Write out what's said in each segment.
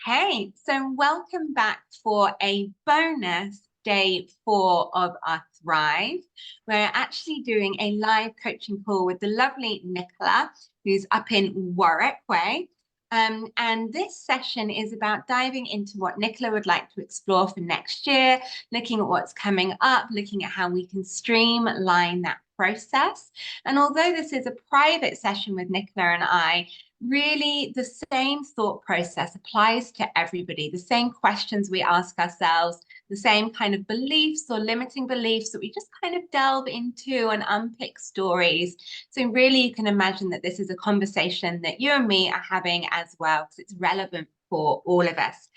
Hey, so welcome back for a bonus day 4 of our Thrive. We're actually doing a live coaching call with the lovely Nicola, who's up in Warwick Way. And this session is about diving into what Nicola would like to explore for next year, looking at what's coming up, looking at how we can streamline that process. And although this is a private session with Nicola and I, really the same thought process applies to everybody. The same questions we ask ourselves, the same kind of beliefs or limiting beliefs that we just kind of delve into and unpick stories. So really you can imagine that this is a conversation that you and me are having as well, because it's relevant for all of us.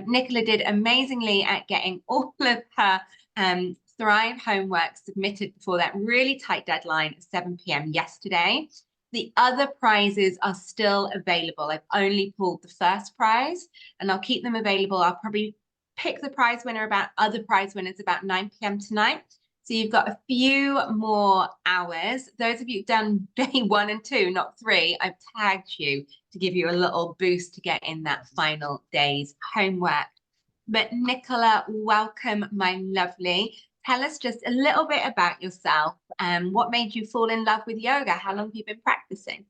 Nicola did amazingly at getting all of her Thrive homework submitted before that really tight deadline at 7 p.m. yesterday. The other prizes are still available. I've only pulled the first prize and I'll keep them available. I'll probably pick the prize winner about other prize winners about 9 p.m. tonight. So you've got a few more hours. Those of you who've done day 1 and 2, not 3, I've tagged you to give you a little boost to get in that final day's homework. But Nicola, welcome, my lovely. Tell us just a little bit about yourself and what made you fall in love with yoga. How long have you been practicing?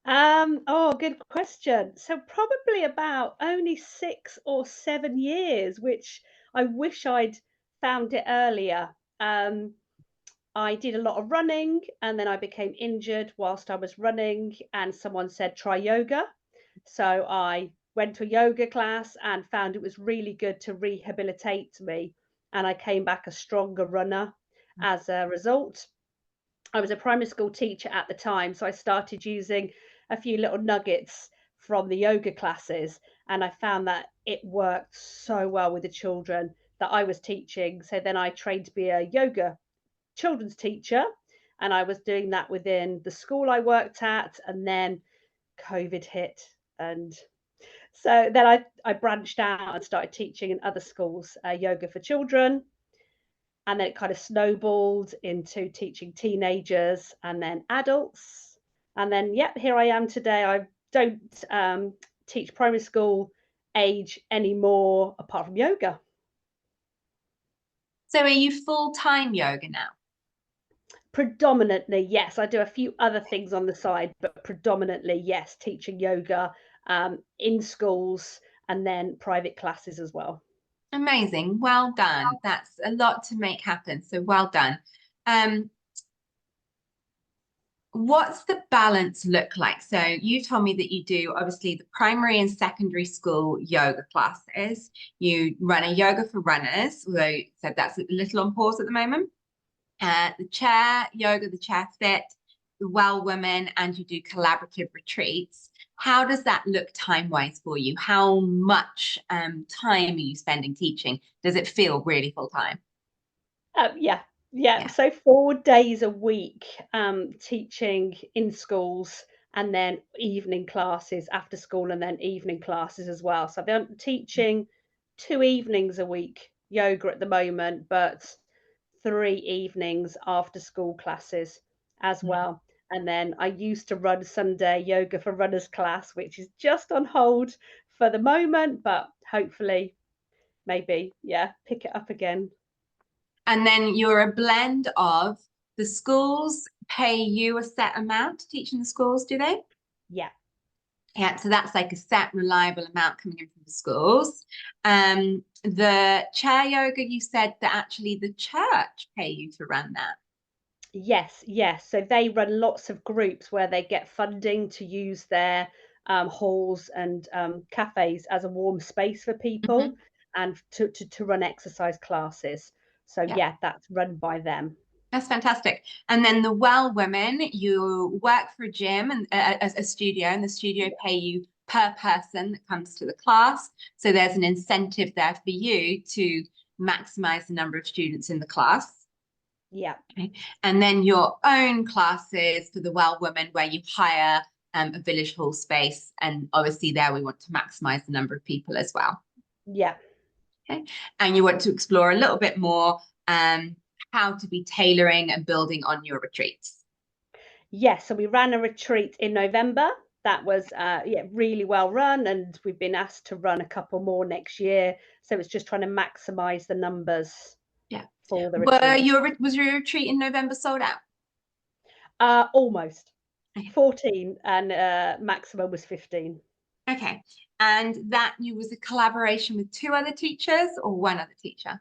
Good question. So probably about only 6 or 7 years, which I wish I'd found it earlier. I did a lot of running and then I became injured whilst I was running, and someone said try yoga. So I went to a yoga class and found it was really good to rehabilitate me, and I came back a stronger runner as a result. I was a primary school teacher at the time, so I started using a few little nuggets from the yoga classes, and I found that it worked so well with the children that I was teaching. So then I trained to be a yoga children's teacher, and I was doing that within the school I worked at, and then COVID hit, and so then I branched out and started teaching in other schools yoga for children, and then it kind of snowballed into teaching teenagers and then adults. And then, yep, here I am today. I don't teach primary school age anymore apart from yoga. So are you full-time yoga now? Predominantly, yes. I do a few other things on the side, but predominantly, yes, teaching yoga in schools and then private classes as well. Amazing. Well done. That's a lot to make happen. So well done. Um, what's the balance look like? So you told me that you do obviously the primary and secondary school yoga classes. You run a yoga for runners, although you said that's a little on pause at the moment. The chair yoga, the chair fit, the well women, and you do collaborative retreats. How does that look time-wise for you? How much time are you spending teaching? Does it feel really full time? Yeah, yeah. Yeah. So 4 days a week, teaching in schools, and then evening classes after school, and then evening classes as well. So I'm teaching 2 evenings a week yoga at the moment, but 3 evenings after school classes as Yeah. well. And then I used to run Sunday yoga for runners class, which is just on hold for the moment, but hopefully, maybe, yeah, pick it up again. And then you're a blend of the schools pay you a set amount to teach in the schools, do they? Yeah. Yeah, so that's like a set, reliable amount coming in from the schools. The chair yoga, you said that actually the church pay you to run that. Yes, yes. So they run lots of groups where they get funding to use their halls and cafes as a warm space for people, Mhm. and to run exercise classes. So Yeah, yeah, that's run by them. that's fantastic. And then the well women, you work for a gym and a studio, and the studio pay you per person that comes to the class. So there's an incentive there for you to maximize the number of students in the class. Yeah. Okay. And then your own classes for the well women, where you hire a village hall space. And obviously, there we want to maximize the number of people as well. Yeah. Okay. And you want to explore a little bit more how to be tailoring and building on your retreats. Yes. So we ran a retreat in November. that was yeah, really well run, and we've been asked to run a couple more next year. So it's just trying to maximize the numbers Yeah. for the retreat. Was your retreat in November sold out? Almost Okay. 14, and maximum was 15. Okay. And that you was a collaboration with two other teachers or one other teacher?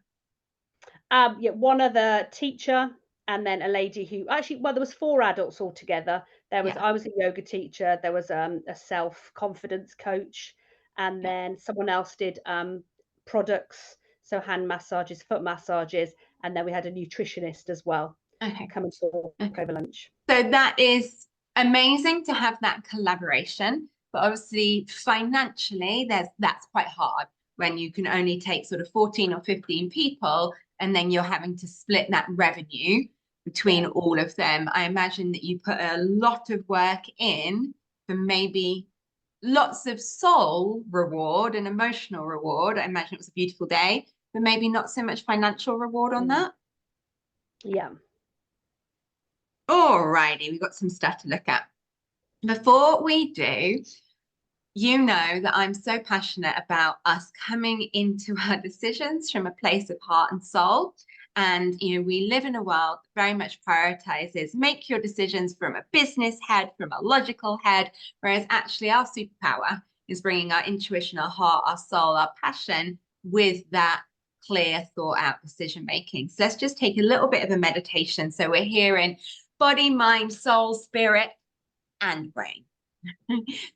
Yeah, one other teacher, and then a lady who actually, well, there was 4 adults altogether. Yeah. I was a yoga teacher, there was a self-confidence coach, and Yeah. then someone else did products, so hand massages, foot massages, and then we had a nutritionist as well Okay. come and talk Okay. over lunch. So that is amazing to have that collaboration, but obviously financially, that's quite hard when you can only take sort of 14 or 15 people and then you're having to split that revenue between Yeah. all of them. I imagine that you put a lot of work in for maybe lots of soul reward and emotional reward. I imagine it was a beautiful day, but maybe not so much financial reward on Mm. that. Yeah. Alrighty, we've got some stuff to look at. Before we do, you know that I'm so passionate about us coming into our decisions from a place of heart and soul. And, we live in a world that very much prioritizes make your decisions from a business head, from a logical head, whereas actually our superpower is bringing our intuition, our heart, our soul, our passion with that clear, thought out decision making. So let's just take a little bit of a meditation. So we're here in body, mind, soul, spirit, and brain.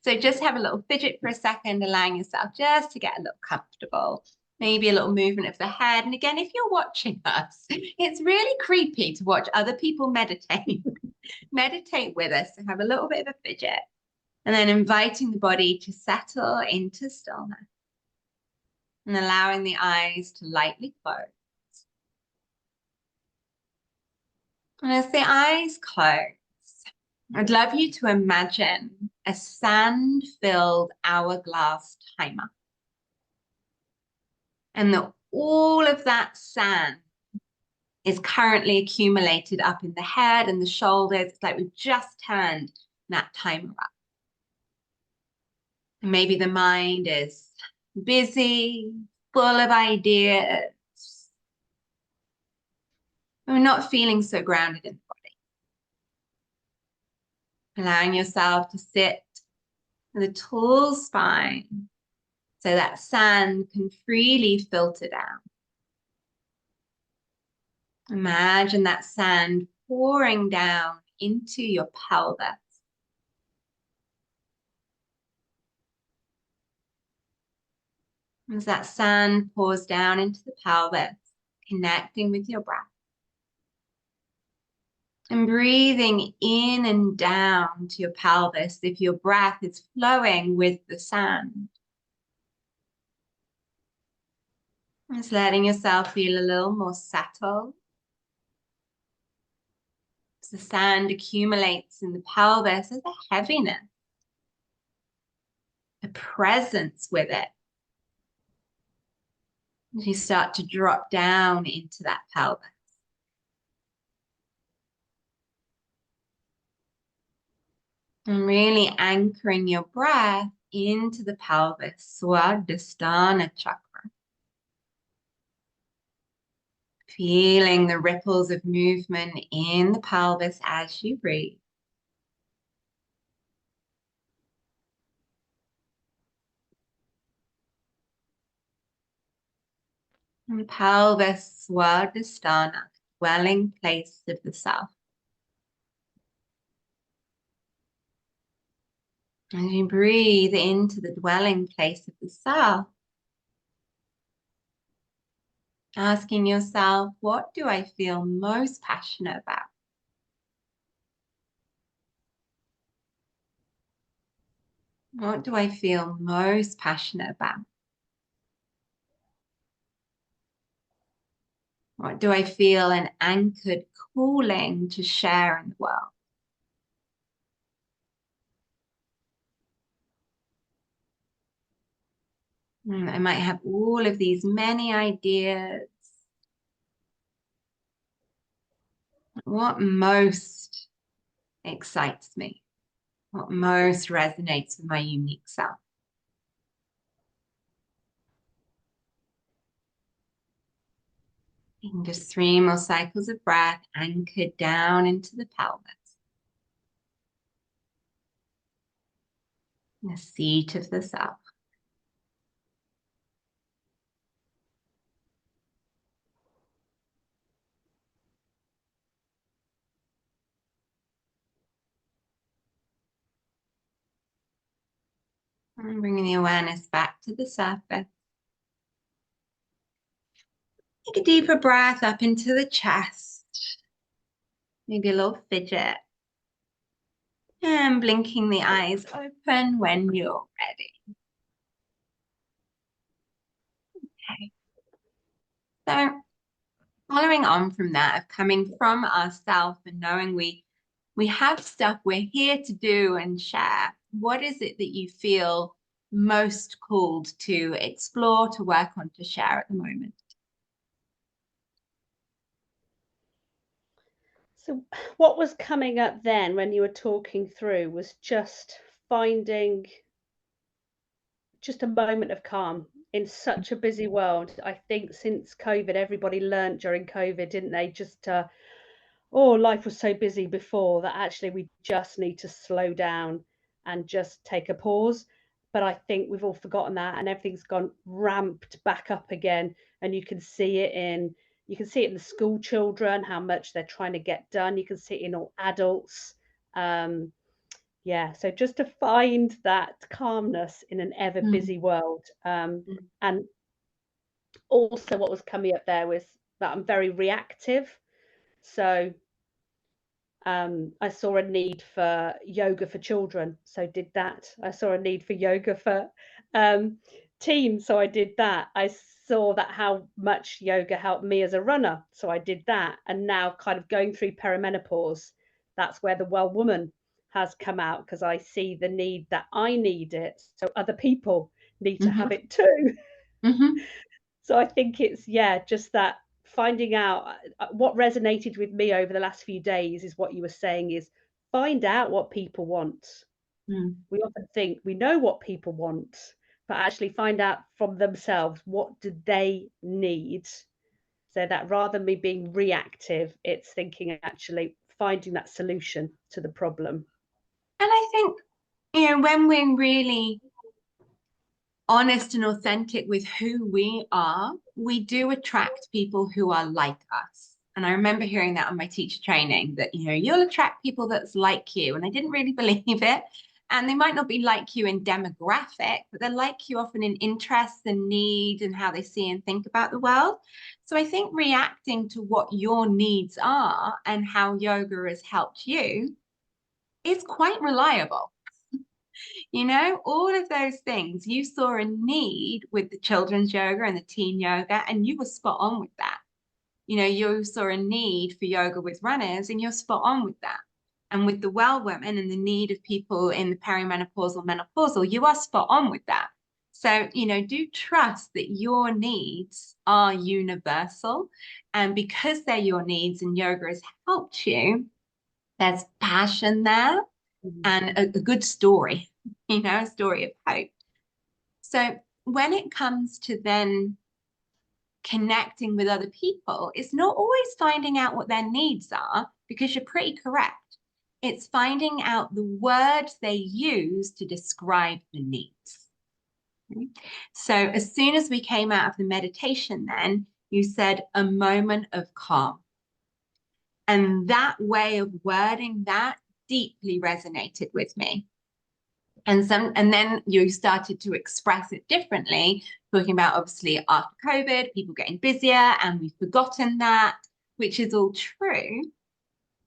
So just have a little fidget for a second, allowing yourself just to get a little comfortable. Maybe a little movement of the head. And again, if you're watching us, it's really creepy to watch other people meditate. Meditate with us and have a little bit of a fidget. And then inviting the body to settle into stillness. And allowing the eyes to lightly close. And as the eyes close, I'd love you to imagine a sand-filled hourglass timer. And that all of that sand is currently accumulated up in the head and the shoulders. It's like we've just turned that timer up. And maybe the mind is busy, full of ideas. We're not feeling so grounded in the body. Allowing yourself to sit with a tall spine so that sand can freely filter down. Imagine that sand pouring down into your pelvis. As that sand pours down into the pelvis, connecting with your breath. And breathing in and down to your pelvis if your breath is flowing with the sand. Just letting yourself feel a little more settled. As the sand accumulates in the pelvis, there's a heaviness, a presence with it. As you start to drop down into that pelvis. And really anchoring your breath into the pelvis, Swadhisthana chakra. Feeling the ripples of movement in the pelvis as you breathe. And the pelvis, Swadhisthana, dwelling place of the self. As you breathe into the dwelling place of the self, asking yourself, what do I feel most passionate about? What do I feel most passionate about? What do I feel an anchored calling to share in the world? I might have all of these many ideas. What most excites me? what most resonates with my unique self. And just 3 more cycles of breath, anchored down into the pelvis. The seat of the self. And bringing the awareness back to the surface. Take a deeper breath up into the chest. Maybe a little fidget. And blinking the eyes open when you're ready. Okay. So following on from that, of coming from ourselves and knowing we have stuff we're here to do and share, what is it that you feel most called to explore, to work on, to share at the moment? So what was coming up then when you were talking through was just finding just a moment of calm in such a busy world. I think since COVID, everybody learned during COVID, didn't they? Just oh, life was so busy before that actually we just need to slow down and just take a pause. But I think we've all forgotten that, and everything's gone ramped back up again. And you can see it in the school children, how much they're trying to get done. You can see it in all adults. Yeah, so just to find that calmness in an ever busy world. And also what was coming up there was that I'm very reactive. So I saw a need for yoga for children, so did that. I saw a need for yoga for teens, so I did that. I saw that how much yoga helped me as a runner, so I did that. And now, kind of going through perimenopause, that's where the Well Woman has come out, because I see the need that I need it, so other people need to have it too. So I think it's, yeah, just that finding out what resonated with me over the last few days is what you were saying, is find out what people want. We often think we know what people want, but actually find out from themselves, what do they need? So that rather than me being reactive, it's thinking, actually finding that solution to the problem. And I think, when we're really honest and authentic with who we are, we do attract people who are like us. And I remember hearing that on my teacher training, that, you'll attract people that's like you. And I didn't really believe it. And they might not be like you in demographic, but they're like you often in interests and need and how they see and think about the world. So I think reacting to what your needs are and how yoga has helped you is quite reliable. All of those things, you saw a need with the children's yoga and the teen yoga, and you were spot on with that. You saw a need for yoga with runners, and you're spot on with that. And with the well women and the need of people in the perimenopausal, menopausal, you are spot on with that. So, do trust that your needs are universal. And because they're your needs and yoga has helped you, there's passion there and a good story, a story of hope. So when it comes to then connecting with other people, it's not always finding out what their needs are, because you're pretty correct. It's finding out the words they use to describe the needs. So as soon as we came out of the meditation, then you said a moment of calm. And that way of wording that deeply resonated with me. And then you started to express it differently, talking about, obviously, after COVID, people getting busier, and we've forgotten that, which is all true.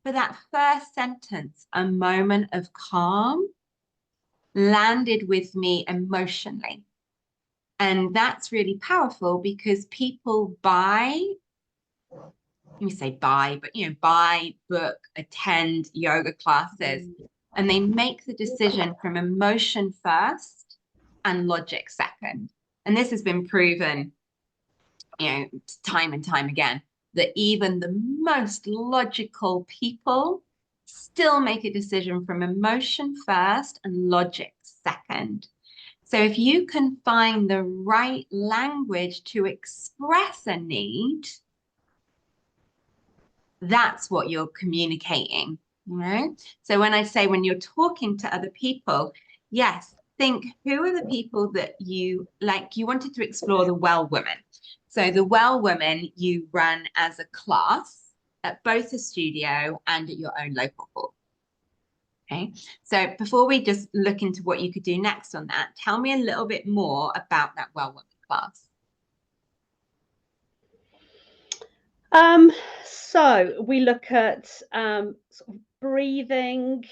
But that first sentence, a moment of calm, landed with me emotionally. And that's really powerful, because people buy, let me say buy, but buy, book, attend yoga classes, and they make the decision from emotion first and logic second. And this has been proven, time and time again, that even the most logical people still make a decision from emotion first and logic second. So if you can find the right language to express a need, that's what you're communicating, you know? So when I say when you're talking to other people, yes, think who are the people that you like, you wanted to explore the Well Women. So the Well Women you run as a class at both the studio and at your own local hall. Okay, so before we just look into what you could do next on that, tell me a little bit more about that Well Women class. So we look at sort of breathing.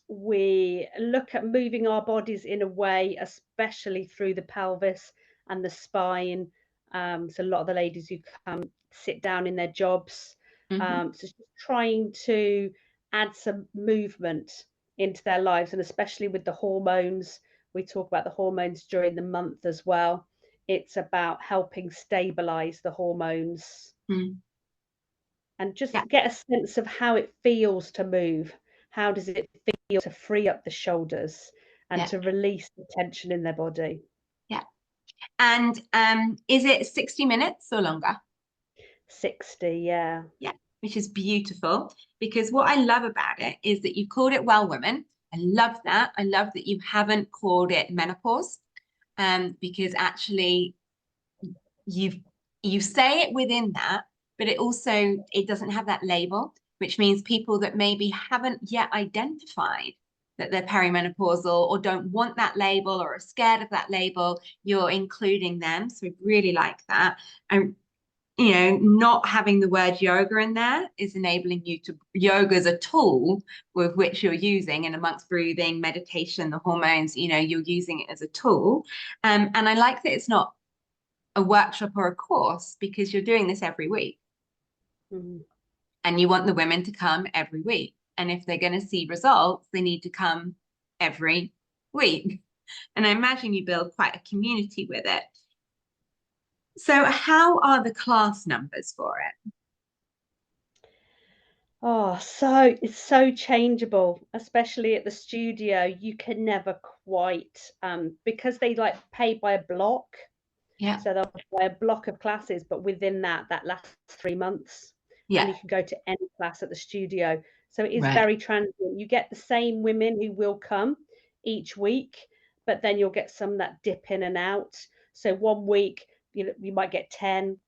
We look at moving our bodies in a way, especially through the pelvis and the spine. So a lot of the ladies who come sit down in their jobs. So just trying to add some movement into their lives, and especially with the hormones. We talk about the hormones during the month as well. It's about helping stabilize the hormones and just Yeah, get a sense of how it feels to move. How does it feel to free up the shoulders and yeah, to release the tension in their body? yeah. And is it 60 minutes or longer? 60, yeah. Yeah, which is beautiful because what I love about it is that you called it Well Women. I love that. I love that you haven't called it menopause, because actually you you say it within that, but it doesn't have that label, which means people that maybe haven't yet identified that they're perimenopausal or don't want that label or are scared of that label, you're including them. So I really like that. And not having the word yoga in there is enabling you to, yoga is a tool with which you're using, and amongst breathing, meditation, the hormones, you're using it as a tool. And I like that it's not a workshop or a course because you're doing this every week and you want the women to come every week. And if they're going to see results, they need to come every week. And I imagine you build quite a community with it. So how are the class numbers for it? Oh, so it's so changeable, especially at the studio. You can never quite because they like pay by a block. Yeah. So they'll buy a block of classes, but within that lasts 3 months. And Yeah. you can go to any class at the studio. So it is Right. very transient. You get the same women who will come each week, but then you'll get some that dip in and out. So one week, you might get 10,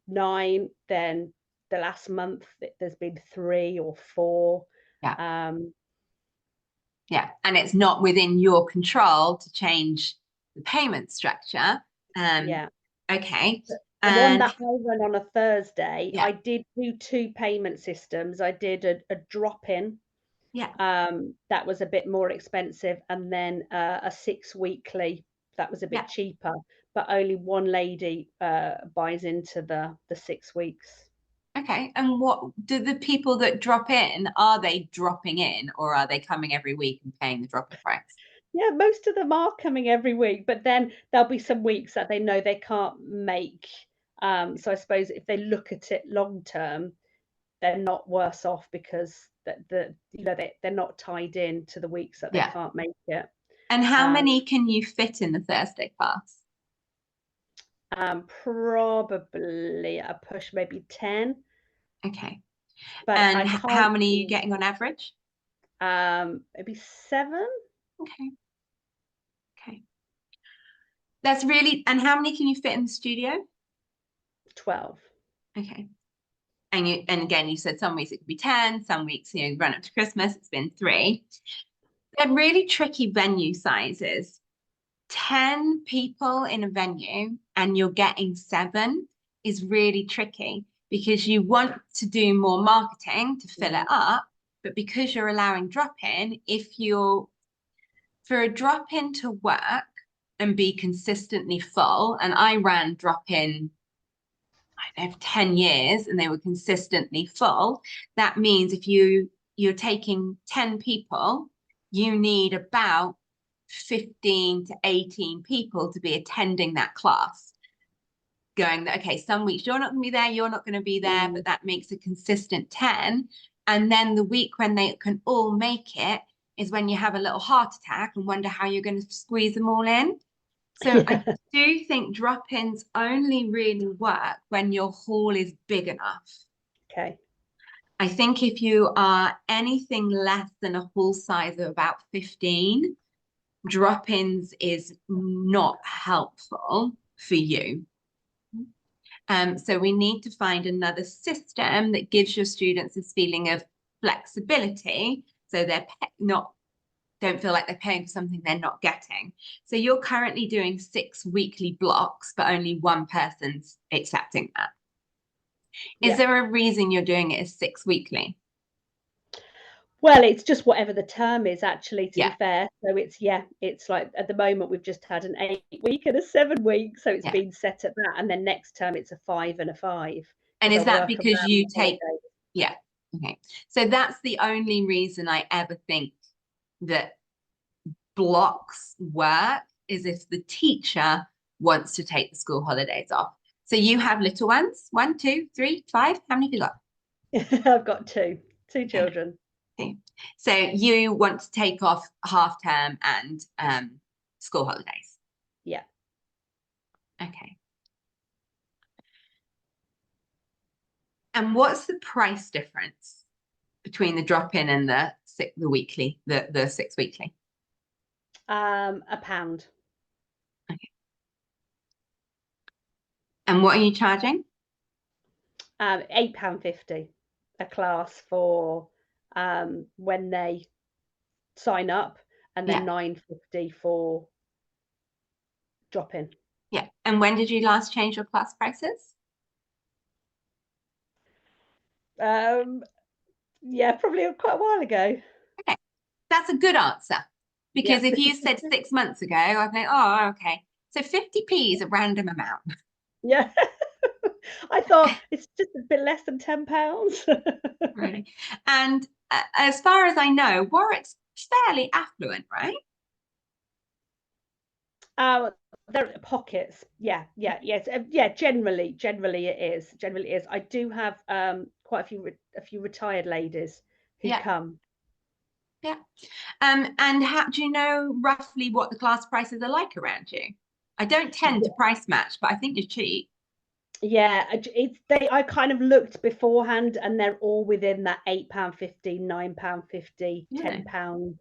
9, then the last month there's been 3 or 4. Yeah. Um, Yeah. And it's not within your control to change the payment structure. yeah. Okay. The one And that I run on a Thursday, yeah. I did do 2 payment systems. I did a drop-in, Yeah. that was a bit more expensive, and then a 6 weekly that was a Yeah. bit cheaper, but only one lady buys into the 6 weeks. Okay. And what do the people that drop in, are they dropping in or are they coming every week and paying the drop-in price? Yeah, most of them are coming every week, but then there'll be some weeks that they know they can't make. So I suppose if they look at it long term, they're not worse off because they're not tied in to the weeks that they Yeah. can't make it. And how Um, many can you fit in the Thursday class? Probably a push, maybe 10, Okay. but And I how can't many are you do getting on average? maybe 7, Okay. Okay. That's really, and how many can you fit in the studio? 12. Okay. And again, you said some weeks it could be 10, some weeks, run up to Christmas, it's been 3. They're really tricky venue sizes. 10 people in a venue and you're getting 7 is really tricky because you want to do more marketing to fill it up, but because you're allowing drop-in, for a drop-in to work and be consistently full, and I ran drop-in, I don't know, 10 years and they were consistently full, that means if you're taking 10 people, you need about 15 to 18 people to be attending that class. Going, okay, some weeks you're not going to be there, you're not going to be there, but that makes a consistent 10. And then the week when they can all make it is when you have a little heart attack and wonder how you're going to squeeze them all in. So I Yeah. do think drop-ins only really work when your hall is big enough. Okay. I think if you are anything less than a hall size of about 15, drop-ins is not helpful for you. So we need to find another system that gives your students this feeling of flexibility, so they're not don't feel like they're paying for something they're not getting. So you're currently doing 6 weekly blocks, but only one person's accepting that. Is Yeah. there a reason you're doing it as 6 weekly? Well, it's just whatever the term is, actually, to be Yeah, fair. So it's like at the moment we've just had an 8 week and a 7 week, so it's yeah. been set at that, and then next term it's a 5 and a 5 And because I is that work around because you the take, holidays. yeah, okay. So that's the only reason I ever think that blocks work is if the teacher wants to take the school holidays off. So you have little ones, 1, 2, 3, 5. How many have you got? I've got two Okay, children. okay. So you want to take off half term and school holidays. Yeah. Okay. And what's the price difference between the drop-in and the weekly, the 6 weekly? £1. Okay. And what are you charging? £8.50 a class for when they sign up, and then Yeah, £9.50 for drop in. yeah. And when did you last change your class prices? Yeah, probably quite a while ago. Okay, that's a good answer. Yeah. Because if you said 6 months ago, I'd be like, oh, okay. So 50p is a random amount. Yeah. I thought it's just a bit less than £10. Really. And as far as I know, Warwick's fairly affluent, right? Uh, there are pockets. Yes. Yeah, generally it is. Generally it is. I do have quite a few retired ladies who Yeah, come. yeah. And how do you know roughly what the class prices are like around you? I don't tend to price match, but I think you're cheap. Yeah, I kind of looked beforehand, and they're all within that £8.50, £9.50, Really? £10.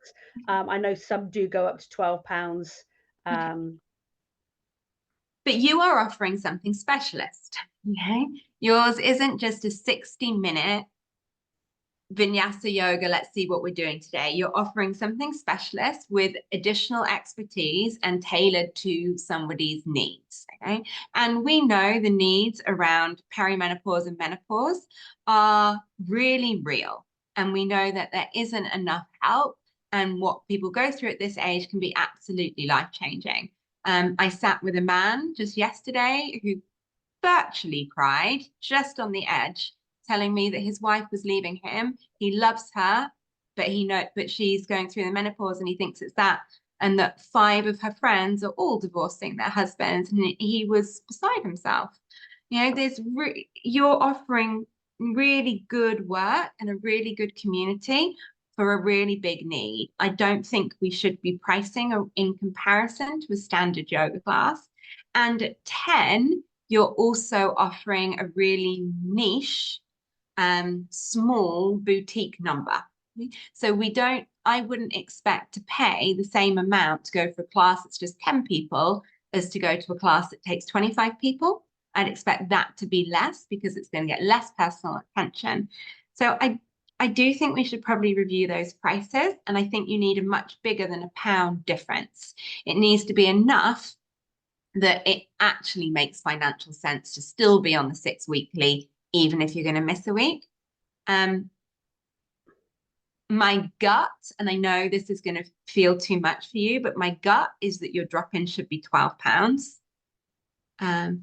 I know some do go up to £12. Okay. Um, But you are offering something specialist. Okay. Yours isn't just a 60-minute Vinyasa yoga, let's see what we're doing today. You're offering something specialist with additional expertise and tailored to somebody's needs. Okay. And we know the needs around perimenopause and menopause are really real. And we know that there isn't enough help. And what people go through at this age can be absolutely life-changing. I sat with a man just yesterday who virtually cried, just on the edge, telling me that his wife was leaving him. He loves her, but she's going through the menopause and he thinks it's that. And that 5 of her friends are all divorcing their husbands, and he was beside himself. You're offering really good work and a really good community for a really big need. I don't think we should be pricing in comparison to a standard yoga class. And at 10, you're also offering a really niche, small boutique number. So I wouldn't expect to pay the same amount to go for a class that's just 10 people as to go to a class that takes 25 people. I'd expect that to be less because it's going to get less personal attention. So I do think we should probably review those prices. And I think you need a much bigger than £1 difference. It needs to be enough that it actually makes financial sense to still be on the 6 weekly, even if you're going to miss a week. My gut, and I know this is going to feel too much for you, but my gut is that your drop-in should be £12.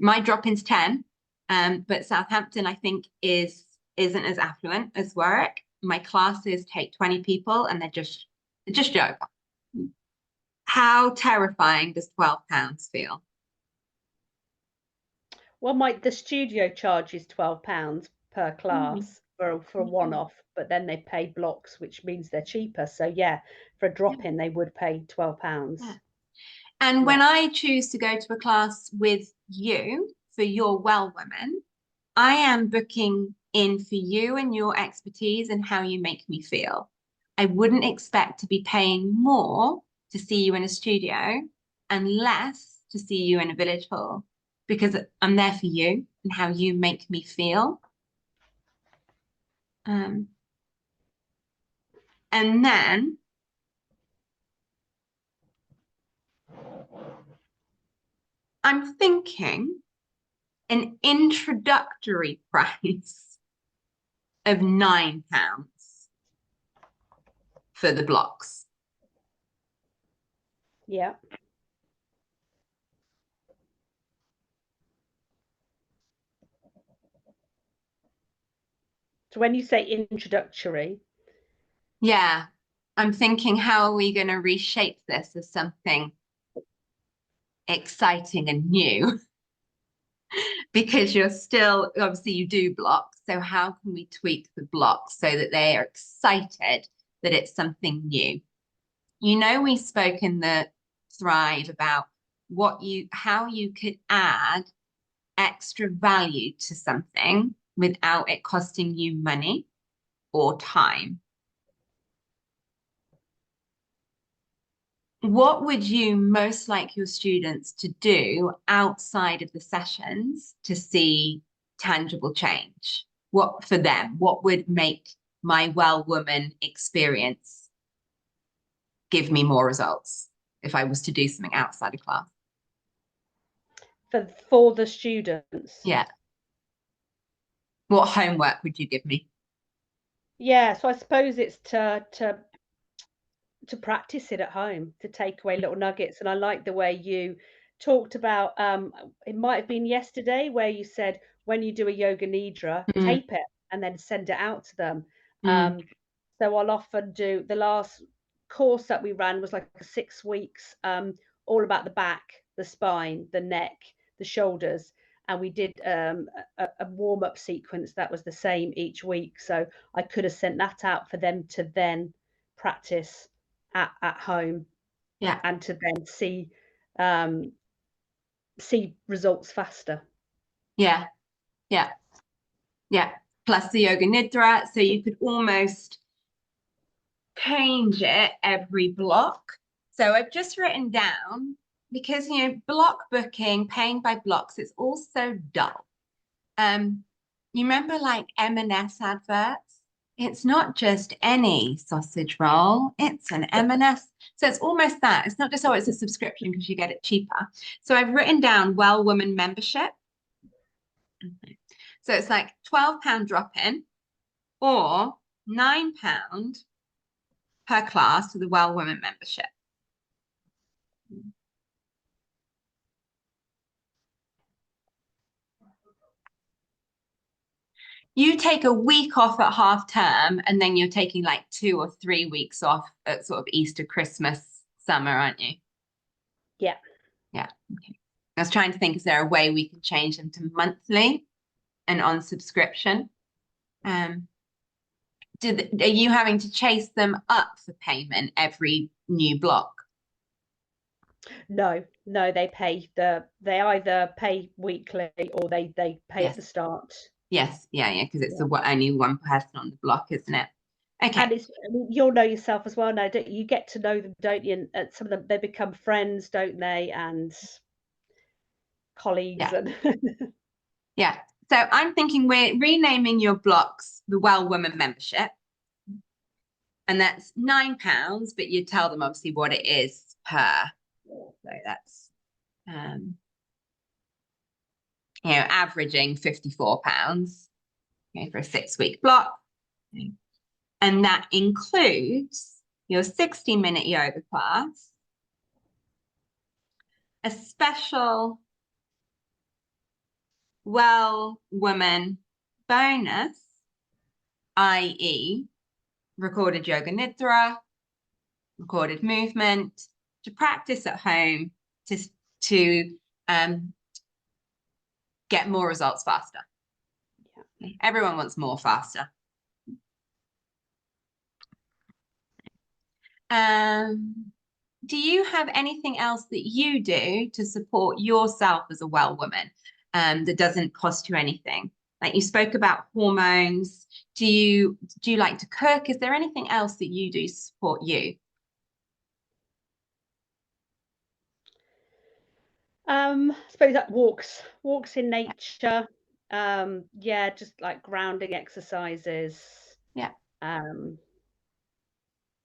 My drop-in's 10, but Southampton, I think, isn't as affluent as Warwick. My classes take 20 people and they're just yoga. How terrifying does £12 feel? well, the studio charge is £12 per Mm. class for a one-off, but then they pay blocks, which means they're cheaper. So yeah, for a drop-in, they would pay £12. Yeah. And when I choose to go to a class with you for your Well Women, I am booking in for you and your expertise and how you make me feel. I wouldn't expect to be paying more to see you in a studio and less to see you in a village hall, because I'm there for you and how you make me feel. And then I'm thinking an introductory price of £9 for the blocks. Yeah. So when you say introductory, yeah, I'm thinking, how are we going to reshape this as something exciting and new? Because you're still, obviously you do blocks, so how can we tweak the blocks so that they are excited that it's something new? You know, we spoke in the Thrive about how you could add extra value to something without it costing you money or time. What would you most like your students to do outside of the sessions to see tangible change? What for them? What would make my Well Woman experience give me more results if I was to do something outside of class? for the students? Yeah. What homework would you give me? Yeah, so I suppose it's to practice it at home, to take away little nuggets. And I like the way you talked about, it might have been yesterday, where you said when you do a yoga nidra, tape it and then send it out to them. So I'll often do, the last course that we ran was like 6 weeks, all about the back, the spine, the neck, the shoulders. And we did a warm-up sequence that was the same each week. So I could have sent that out for them to then practice at home, Yeah, and to then see results faster. yeah, yeah, yeah. Plus the yoga nidra, so you could almost change it every block. So I've just written down, because block booking, paying by blocks, it's all so dull. You remember like M&S adverts? It's not just any sausage roll, it's an M&S. So it's almost that. It's not just, oh, it's a subscription because you get it cheaper. So I've written down Well Woman membership. So it's like £12 drop-in or £9 per class for the Well Woman membership. You take a week off at half term, and then you're taking like 2 or 3 weeks off at sort of Easter, Christmas, summer, aren't you? Yeah. Yeah. Okay. I was trying to think, is there a way we can change them to monthly and on subscription? Are you having to chase them up for payment every new block? No, they either pay weekly or they pay at the start. Yes, yeah, because it's only one person on the block, isn't it? Okay. And you'll know yourself as well now, don't you? You get to know them, don't you? And some of them, they become friends, don't they? And colleagues. And yeah. So I'm thinking we're renaming your blocks the Well Woman membership. And that's £9, but you tell them obviously what it is per. So that's averaging £54 for a 6-week block. And that includes your 60-minute yoga class, a special Well Woman bonus, i.e. recorded yoga nidra, recorded movement, to practice at home, to get more results faster. Yeah. Everyone wants more faster. Do you have anything else that you do to support yourself as a well woman, that doesn't cost you anything? Like you spoke about hormones. Do you like to cook? Is there anything else that you do to support you? I suppose that walks in nature. Yeah, just like grounding exercises. Yeah. Um,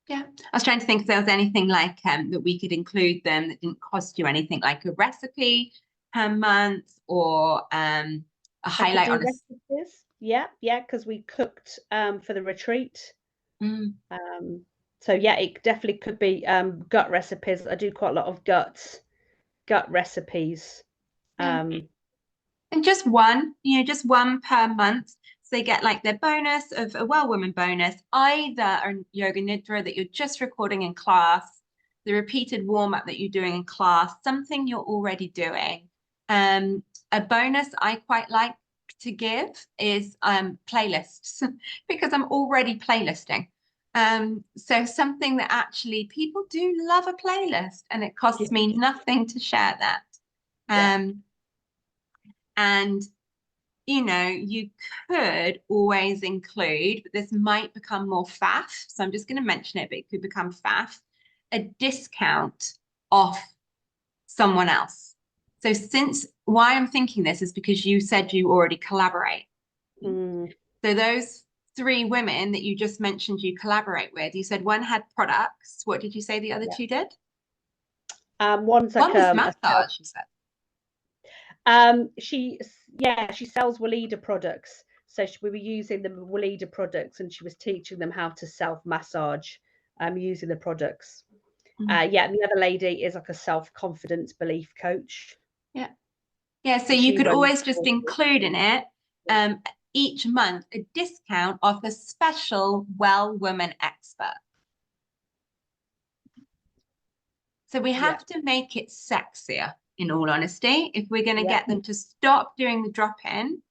Yeah, I was trying to think if there was anything like that we could include them that didn't cost you anything, like a recipe per month or a I could highlight do on a. recipes. Yeah, yeah, because we cooked for the retreat. Mm, So yeah, it definitely could be gut recipes. I do quite a lot of gut recipes. yeah. Um, And just one, just one per month. So they get like their bonus of a well woman bonus, either a yoga nidra that you're just recording in class, the repeated warm up that you're doing in class, something you're already doing. A bonus I quite like to give is playlists because I'm already playlisting. So something that actually people do love a playlist and it costs me nothing to share that. yeah. Um, and you could always include, but this might become more faff. So I'm just going to mention it, but it could become faff, a discount off someone else. So why I'm thinking this is because you said you already collaborate. Mm, So those three women that you just mentioned you collaborate with, you said one had products. What did you say the other yeah. two did? One's One like was massage, you said. she sells Weleda products. So we were using the Weleda products, and she was teaching them how to self massage, using the products. Yeah, and the other lady is like a self confidence belief coach, Yeah. Yeah, so and you she could runs always just courses. include in it each month a discount off a special well woman expert. So we Yeah, have to make it sexier, in all honesty, if we're going to yeah, get them to stop doing the drop in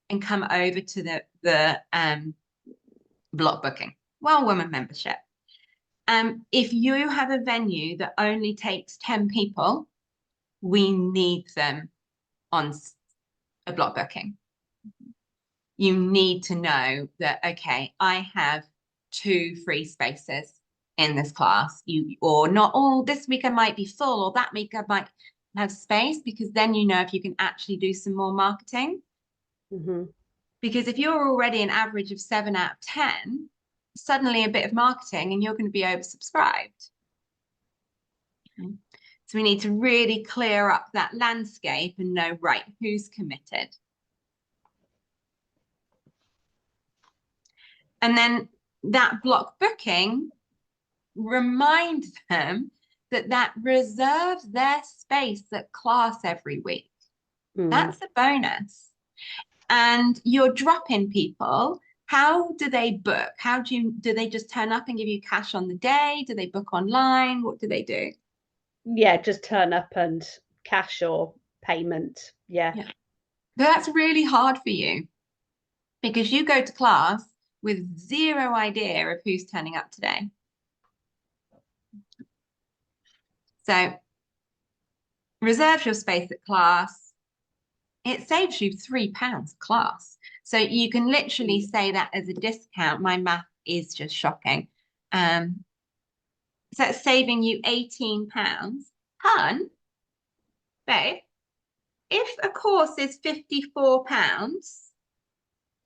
and come over to the block booking, well woman membership. If you have a venue that only takes 10 people, we need them on a block booking. You need to know that, okay, I have 2 free spaces in this class. Or not all this week I might be full, or that week I might have space, because then you know if you can actually do some more marketing. hmm Because if you're already an average of 7 out of 10, suddenly a bit of marketing and you're going to be oversubscribed. Okay. So we need to really clear up that landscape and know, right, who's committed. And then that block booking, remind them that reserves their space at class every week. mm. That's a bonus. And your drop-in people, how do they book? Do they just turn up and give you cash on the day? Do they book online? What do they do? Yeah, just turn up and cash or payment. Yeah, Yeah. But that's really hard for you because you go to class with zero idea of who's turning up today. So reserve your space at class. It saves you £3 a class. So you can literally say that as a discount. My math is just shocking. So it's saving you £18. Hun, babe, if a course is £54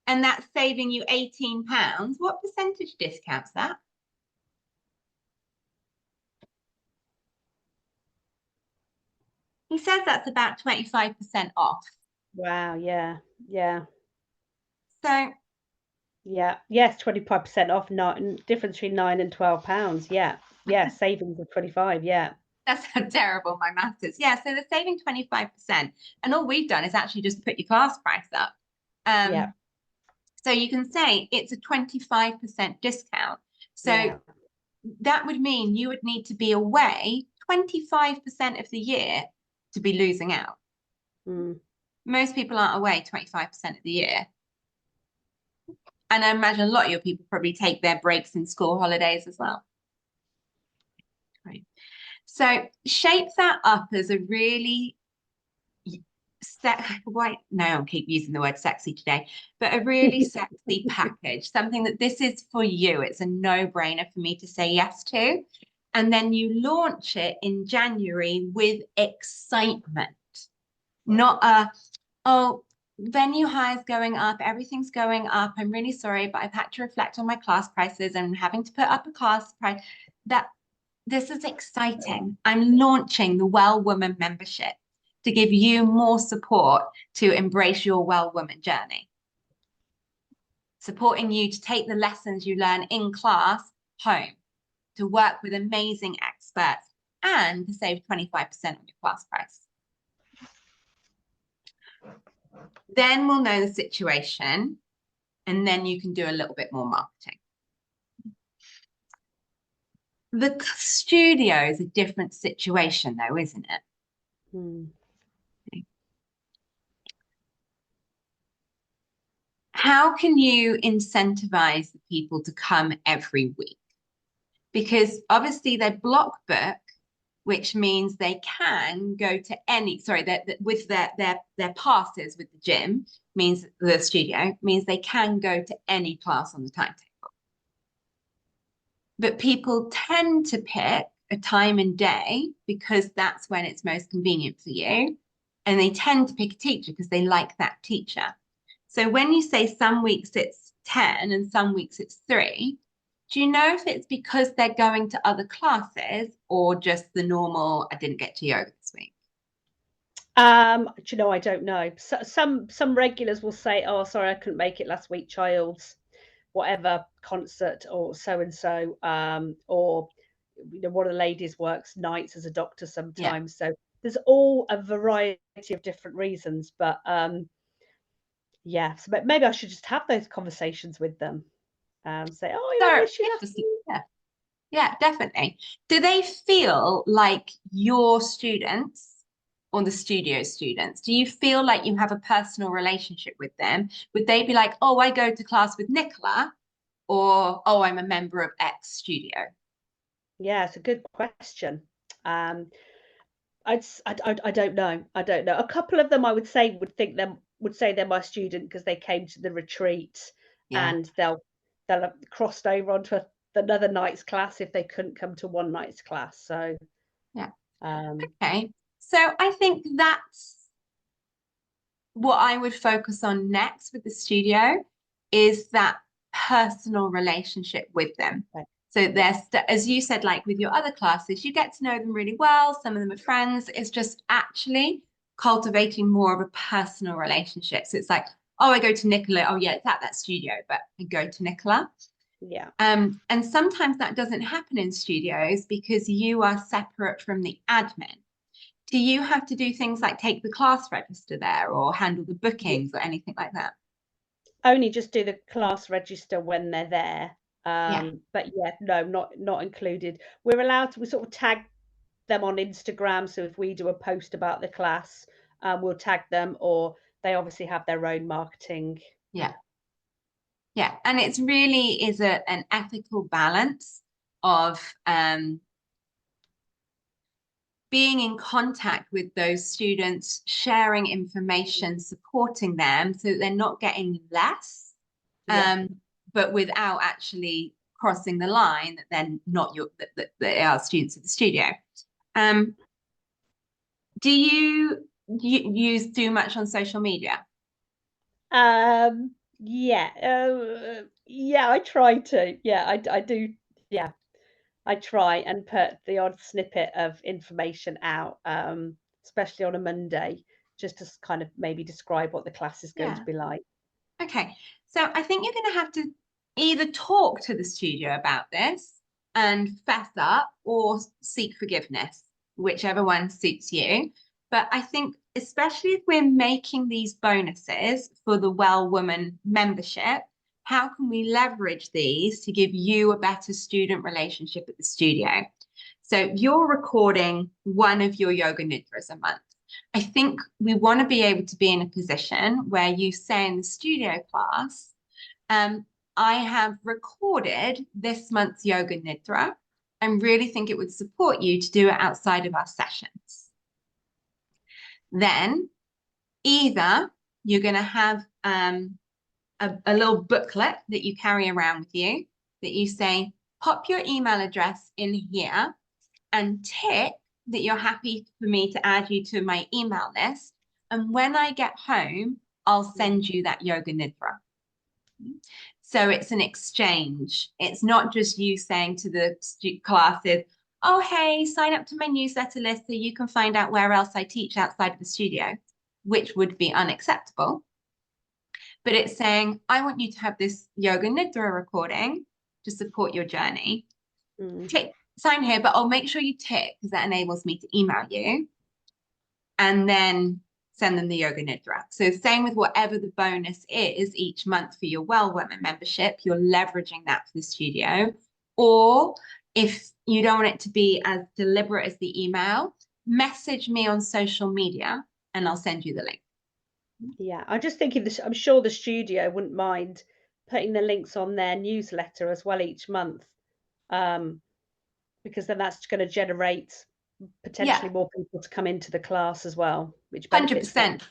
and that's saving you £18, what percentage discount's that? He says that's about 25% off. wow, yeah, yeah, So yeah, yes, 25% off. Not difference between £9 and £12. Yeah, yeah, savings of 25. Yeah, that's how terrible my maths is. Yeah, so they're saving 25%. And all we've done is actually just put your class price up. yeah, So you can say it's a 25% discount. So yeah. that would mean you would need to be away 25% of the year to be losing out. Mm. Most people aren't away 25% of the year. And I imagine a lot of your people probably take their breaks in school holidays as well. Great. So shape that up as a really no, I keep using the word sexy today, but a really sexy package, something that this is for you. It's a no-brainer for me to say yes to. And then you launch it in January with excitement, not oh, venue hire's going up, everything's going up. I'm really sorry, but I've had to reflect on my class prices and having to put up a class price. This is exciting. I'm launching the Well Woman membership to give you more support to embrace your Well Woman journey. Supporting you to take the lessons you learn in class home, to work with amazing experts, and to save 25% on your class price. Then we'll know the situation, and then you can do a little bit more marketing. The studio is a different situation though, isn't it? How can you incentivize the people to come every week? Because obviously they block book, which means they can go to any, with their passes with the gym, means the studio, means they can go to any class on the timetable. But people tend to pick a time and day because that's when it's most convenient for you. And they tend to pick a teacher because they like that teacher. So when you say some weeks it's 10 and some weeks it's 3, do you know if it's because they're going to other classes or just the normal, I didn't get to yoga this week? Do you know, I don't know. So, some regulars will say, oh, sorry, I couldn't make it last week, child's whatever concert or so and so, or you know, one of the ladies works nights as a doctor sometimes. So there's all a variety of different reasons, but yeah, so maybe I should just have those conversations with them and say, oh yeah, I wish you had. Yeah, definitely. Do they feel like your students or the studio students, do you feel like you have a personal relationship with them? Would they be like, oh, I go to class with Nicola, or oh, I'm a member of X studio? Yeah, it's a good question. I don't know. I don't know. A couple of them I would say would say they're my student because they came to the retreat, and they'll have crossed over onto another night's class if they couldn't come to one night's class. So yeah. Okay. So I think that's what I would focus on next with the studio, is that personal relationship with them. Okay. So there's, as you said, like with your other classes, you get to know them really well. Some of them are friends. It's just actually cultivating more of a personal relationship. So it's like, oh, I go to Nicola. Oh yeah, it's at that studio, but I go to Nicola. Yeah. And sometimes that doesn't happen in studios because you are separate from the admin. Do you have to do things like take the class register there or handle the bookings or anything like that? Only just do the class register when they're there. Yeah. But yeah, no, not included. We're allowed to, we sort of tag them on Instagram. So if we do a post about the class, we'll tag them, or they obviously have their own marketing. Yeah. Yeah. And it's really is an ethical balance of being in contact with those students, sharing information, supporting them so that they're not getting less, but without actually crossing the line that they're not that they are students of the studio. Do you do much on social media? Yeah, yeah, I try to. Yeah, I do. Yeah, I try and put the odd snippet of information out, especially on a Monday, just to kind of maybe describe what the class is going to be like. Okay, so I think you're going to have to either talk to the studio about this and fess up or seek forgiveness, whichever one suits you. But I think, especially if we're making these bonuses for the Well Woman membership, how can we leverage these to give you a better student relationship at the studio? So you're recording one of your yoga nidras a month. I think we want to be able to be in a position where you say in the studio class, I have recorded this month's yoga nidra and really think it would support you to do it outside of our sessions. Then either you're going to have a little booklet that you carry around with you that you say, pop your email address in here and tick that you're happy for me to add you to my email list. And when I get home, I'll send you that yoga nidra. So it's an exchange. It's not just you saying to the classes, oh, hey, sign up to my newsletter list so you can find out where else I teach outside of the studio, which would be unacceptable. But it's saying, I want you to have this yoga nidra recording to support your journey. Tick, sign here, but I'll make sure you tick because that enables me to email you. And then send them the yoga nidra. So same with whatever the bonus is each month for your Well Women membership, you're leveraging that for the studio. Or if you don't want it to be as deliberate as the email, message me on social media and I'll send you the link. Yeah, I'm just thinking this, I'm sure the studio wouldn't mind putting the links on their newsletter as well each month. Because then that's going to generate potentially more people to come into the class as well, which benefits 100%.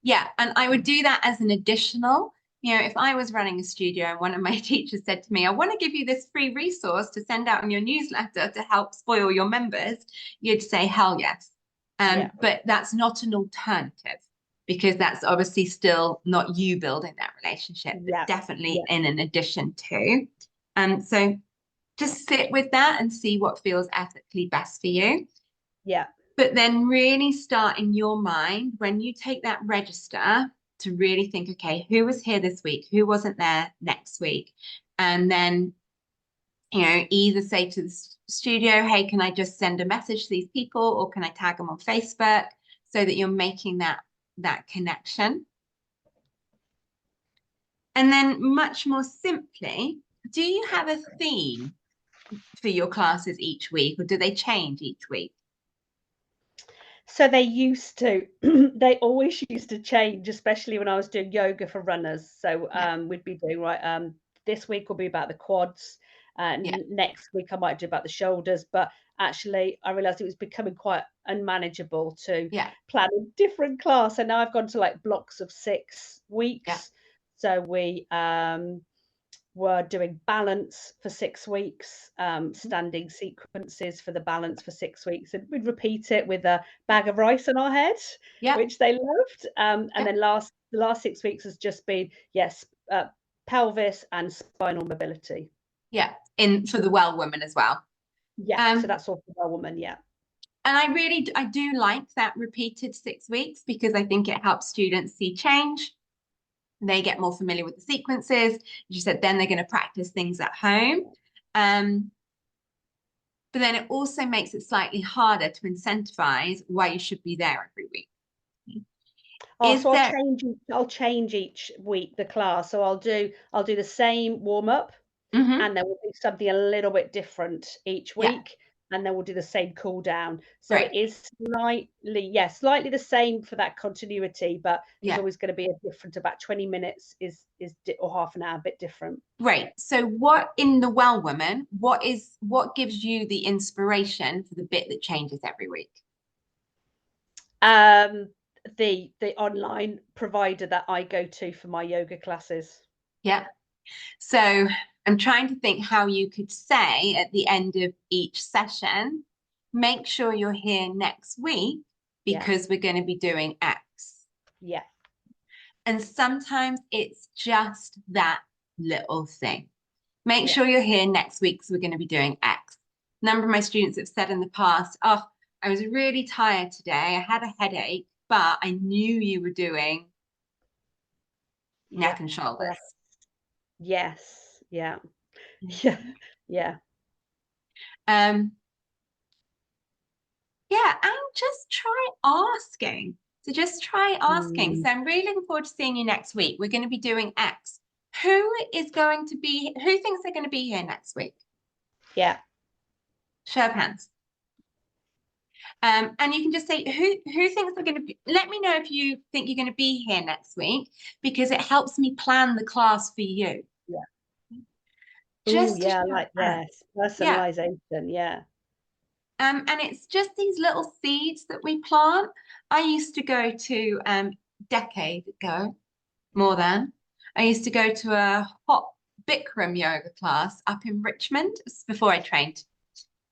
Yeah, and I would do that as an additional. You know, if I was running a studio and one of my teachers said to me, I want to give you this free resource to send out in your newsletter to help spoil your members, you'd say, hell yes. But that's not an alternative because that's obviously still not you building that relationship, but definitely in an addition to. So just sit with that and see what feels ethically best for you. Yeah. But then really start in your mind when you take that register to really think, okay, who was here this week? Who wasn't there next week? And then, you know, either say to the studio, hey, can I just send a message to these people or can I tag them on Facebook so that you're making that connection? And then much more simply, do you have a theme for your classes each week or do they change each week? So they used to, they always used to change, especially when I was doing yoga for runners. So we'd be doing, this week will be about the quads. Next week I might do about the shoulders. But actually, I realized it was becoming quite unmanageable to plan a different class. And now I've gone to like blocks of 6 weeks. So we were doing balance for 6 weeks, standing sequences for the balance for 6 weeks, and we'd repeat it with a bag of rice on our head, which they loved. And then the last 6 weeks has just been pelvis and spinal mobility. For the Well Women as well. So that's all for Well Women. And I do like that repeated 6 weeks because I think it helps students see change. They get more familiar with the sequences. As you said, then they're going to practice things at home. But then it also makes it slightly harder to incentivize why you should be there every week. So I'll change each week the class. So I'll do the same warm-up and then we'll do something a little bit different each week. And then we'll do the same cool down. So it is slightly the same for that continuity, but it's always going to be a different, about 20 minutes or half an hour, a bit different. Right. So what in the Well Women, what gives you the inspiration for the bit that changes every week? The online provider that I go to for my yoga classes. So I'm trying to think how you could say at the end of each session, make sure you're here next week because we're going to be doing X. And sometimes it's just that little thing. Make sure you're here next week because we're going to be doing X. A number of my students have said in the past, oh, I was really tired today. I had a headache, but I knew you were doing neck and shoulders. And just try asking. So just try asking. So I'm really looking forward to seeing you next week. We're going to be doing X. Who thinks they're going to be here next week? Show of hands. And you can just say, who thinks they're going to be, let me know if you think you're going to be here next week, because it helps me plan the class for you. Oh, just to yeah, show like her. yes, Yeah. personalization, yeah. And it's just these little seeds that we plant. I used to go to decade ago, more than. I used to go to a hot Bikram yoga class up in Richmond. This is before I trained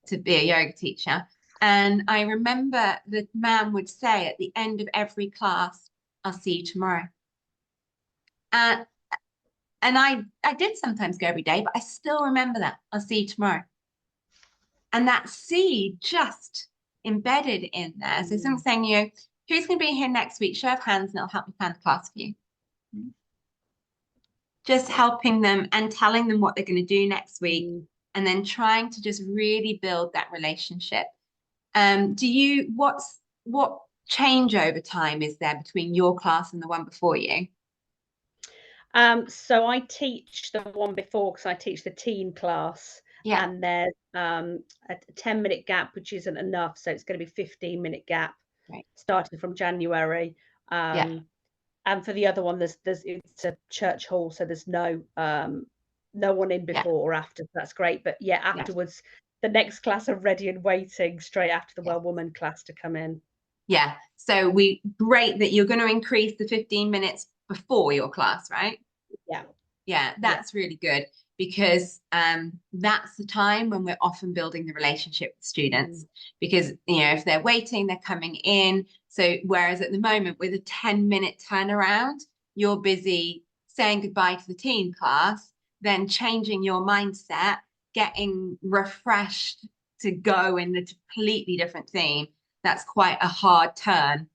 to be a yoga teacher. And I remember the man would say at the end of every class, I'll see you tomorrow. Uh, and I did sometimes go every day, but I still remember that. I'll see you tomorrow. And that seed just embedded in there. So someone's saying, who's going to be here next week? Show of hands and it'll help me plan the class for you. Just helping them and telling them what they're going to do next week, and then trying to just really build that relationship. What change over time is there between your class and the one before you? So I teach the one before because I teach the teen class, Yeah, and there's a 10-minute gap, which isn't enough. So it's going to be 15-minute gap right. starting from January. Yeah, And for the other one, it's a church hall, so there's no one in yeah, before or after. So that's great. But yeah, yeah, afterwards, the next class are ready and waiting straight after the yeah. Well Woman class to come in. Yeah. So great that you're going to increase the 15 minutes before your class, right? Yeah. Yeah, Yeah. that's really good because that's the time when we're often building the relationship with students because if they're waiting, they're coming in. So whereas at the moment with a 10-minute turnaround, you're busy saying goodbye to the teen class, then changing your mindset, getting refreshed to go in a completely different theme. That's quite a hard turn,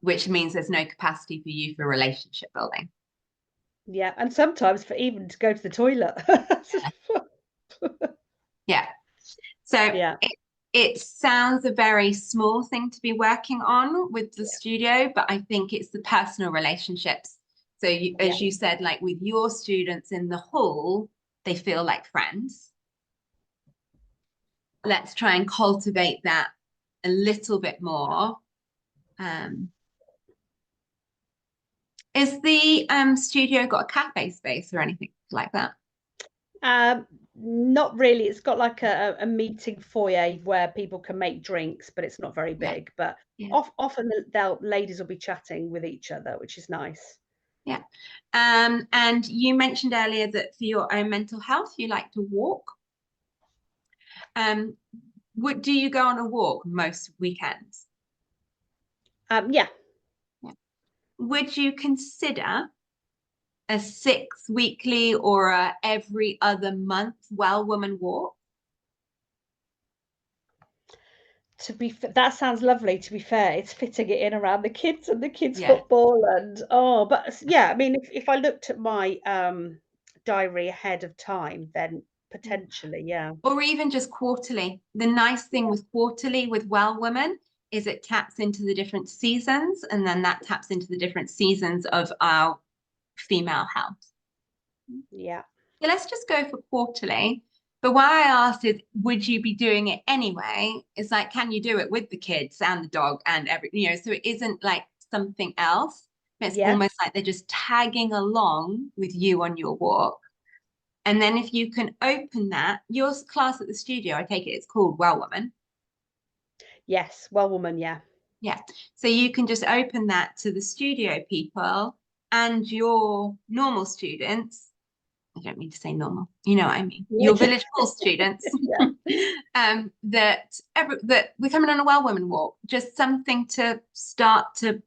which means there's no capacity for you for relationship building. Yeah. And sometimes for even to go to the toilet. Yeah. So Yeah. it sounds a very small thing to be working on with the studio, but I think it's the personal relationships. So Yeah. as you said, like with your students in the hall, they feel like friends. Let's try and cultivate that a little bit more. Is the studio got a cafe space or anything like that? Not really. It's got like a meeting foyer where people can make drinks, but it's not very Yeah, big. But yeah, often ladies will be chatting with each other, which is nice. yeah. And you mentioned earlier that for your own mental health, you like to walk. Do you go on a walk most weekends? Yeah. Yeah. Would you consider a 6 weekly or a every other month Well Woman walk? That sounds lovely. To be fair, it's fitting it in around the kids and the kids' Yeah. football but yeah, I mean, if I looked at my diary ahead of time, then potentially, yeah. Or even just quarterly. The nice thing with quarterly with Well Woman is it taps into the different seasons, and then that taps into the different seasons of our female health. Yeah. Yeah, let's just go for quarterly. But why I asked is, would you be doing it anyway? It's like, can you do it with the kids and the dog and so it isn't like something else. It's Yeah. almost like they're just tagging along with you on your walk. And then if you can open that, your class at the studio, I take it it's called Well Woman. Yes. Well, woman, yeah. Yeah. So you can just open that to the studio people and your normal students. I don't mean to say normal, you know what I mean. Yeah. Your village hall students, that we're coming on a Well Woman walk, just something to start to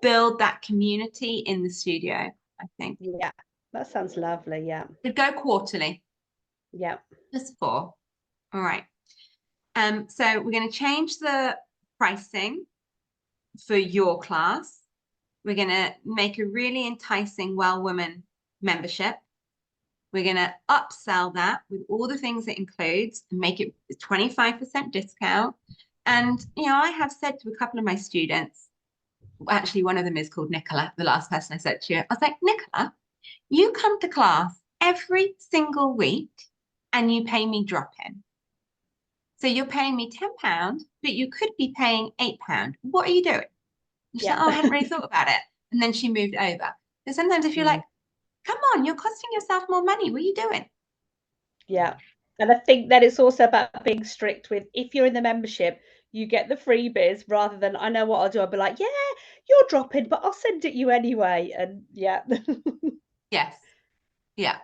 build that community in the studio, I think. Yeah. That sounds lovely. Yeah. Could go quarterly, Yeah. just 4. All right. So we're going to change the pricing for your class. We're going to make a really enticing Well Woman membership. We're going to upsell that with all the things it includes and make it a 25% discount. And, I have said to a couple of my students, actually, one of them is called Nicola, the last person I said to you. I was like, Nicola, you come to class every single week and you pay me drop in. So you're paying me £10, but you could be paying £8. What are you doing? And she said, Yeah. oh, I hadn't really thought about it. And then she moved over. So sometimes if you're like, Come on, you're costing yourself more money. What are you doing? Yeah. And I think that it's also about being strict with, if you're in the membership, you get the freebies rather than, I know what I'll do. I'll be like, yeah, you're dropping, but I'll send it you anyway. And yeah. Yes. Yeah.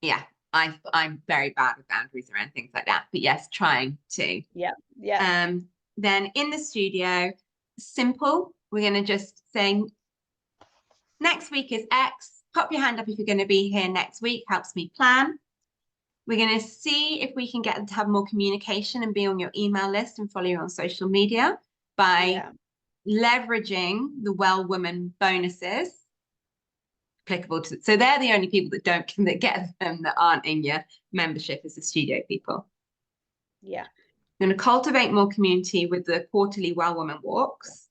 Yeah. I'm very bad with boundaries around things like that. But yes, trying to. Yeah. Yeah. Then in the studio, simple. We're going to just say next week is X. Pop your hand up if you're going to be here next week. Helps me plan. We're going to see if we can get them to have more communication and be on your email list and follow you on social media by Yeah. leveraging the Well Woman bonuses applicable to. So they're the only people that get them that aren't in your membership as the studio people. Yeah. We're going to cultivate more community with the quarterly Well Woman walks.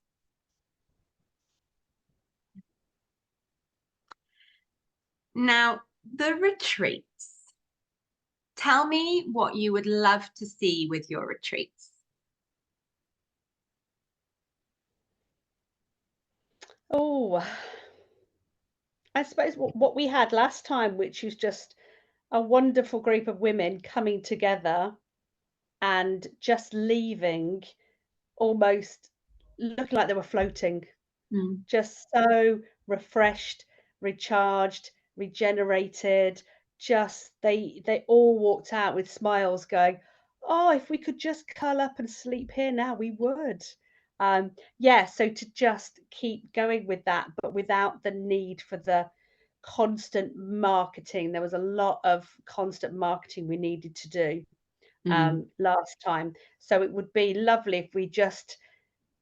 Now, the retreats. Tell me what you would love to see with your retreats. Oh, I suppose what we had last time, which was just a wonderful group of women coming together and just leaving almost looking like they were floating, Mm. just so refreshed, recharged, regenerated. Just they all walked out with smiles going, oh, if we could just curl up and sleep here now, we would. Yeah, so to just keep going with that, but without the need for the constant marketing. There was a lot of constant marketing we needed to do Mm. last time. So it would be lovely if we just,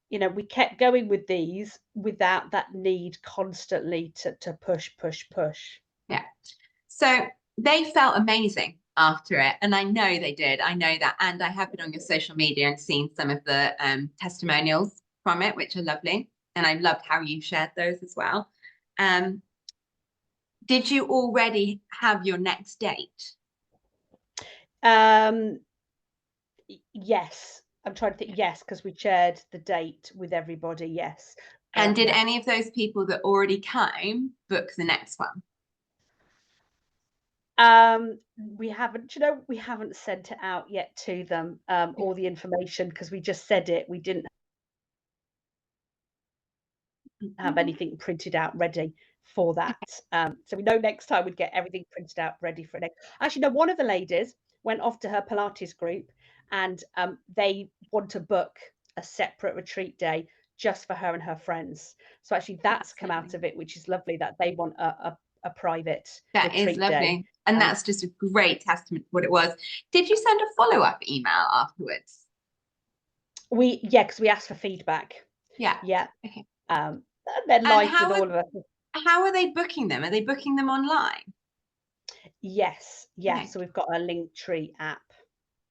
we kept going with these without that need constantly to push, push, push. Yeah. So they felt amazing after it. And I know they did. I know that. And I have been on your social media and seen some of the testimonials from it, which are lovely. And I loved how you shared those as well. Um, did you already have your next date? Um, yes, I'm trying to think. Yes, because we shared the date with everybody. Yes. And did Yeah. any of those people that already came book the next one? We haven't, we haven't sent it out yet to them, all the information because we just said it. We didn't have anything printed out ready for that. So we know next time we'd get everything printed out ready for it. Actually, no, one of the ladies went off to her Pilates group and they want to book a separate retreat day just for her and her friends. So actually that's come out of it, which is lovely that they want a private That is retreat day. lovely. And that's just a great testament to what it was. Did you send a follow-up email afterwards? Yeah, because we asked for feedback. Yeah. Yeah. Okay. And then life with all of us. How are they booking them? Are they booking them online? Yes. Yeah. Okay. So we've got a Linktree app.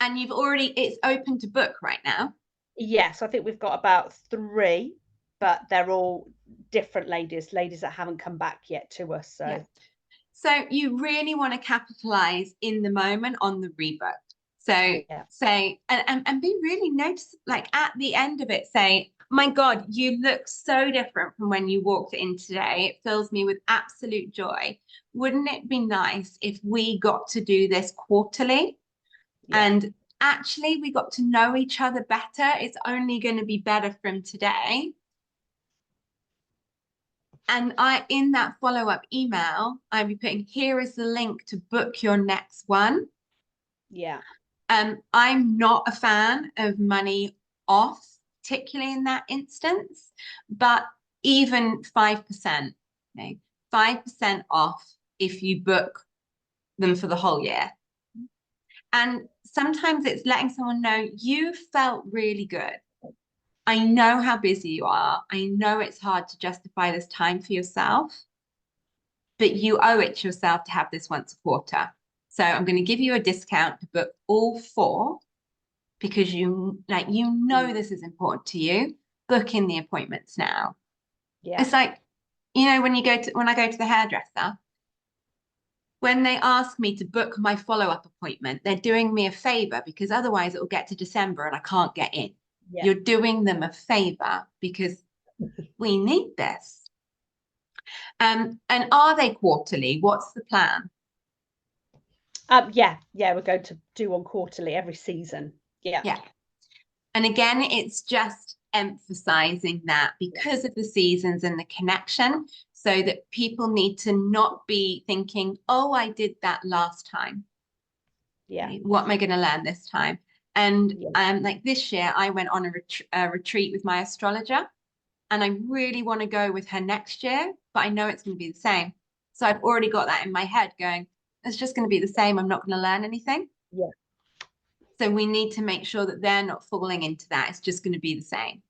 And it's open to book right now? Yes, I think we've got about 3, but they're all different ladies that haven't come back yet to us. So, yeah. So you really want to capitalize in the moment on the rebook. So yeah. say, and be really noticeable, like at the end of it, say, my God, you look so different from when you walked in today. It fills me with absolute joy. Wouldn't it be nice if we got to do this quarterly? Yeah. And actually, we got to know each other better. It's only going to be better from today. And in that follow-up email, I'd be putting, here is the link to book your next one. Yeah. I'm not a fan of money off, particularly in that instance, but even 5%, okay, 5% off if you book them for the whole year. And sometimes it's letting someone know you felt really good. I know how busy you are. I know it's hard to justify this time for yourself, but you owe it to yourself to have this once a quarter. So I'm going to give you a discount to book all 4 because this is important to you. Book in the appointments now. Yeah. It's like, when I go to the hairdresser, when they ask me to book my follow-up appointment, they're doing me a favor because otherwise it will get to December and I can't get in. Yeah. You're doing them a favor because we need this. And are they quarterly? What's the plan? Yeah, we're going to do one quarterly every season. Yeah. Yeah. And again, it's just emphasizing that because of the seasons and the connection, so that people need to not be thinking, oh, I did that last time. Yeah. Okay, what am I going to learn this time? And Yeah. like this year, I went on a retreat with my astrologer, and I really want to go with her next year, but I know it's going to be the same. So I've already got that in my head going, it's just going to be the same. I'm not going to learn anything. Yeah. So we need to make sure that they're not falling into that. It's just going to be the same.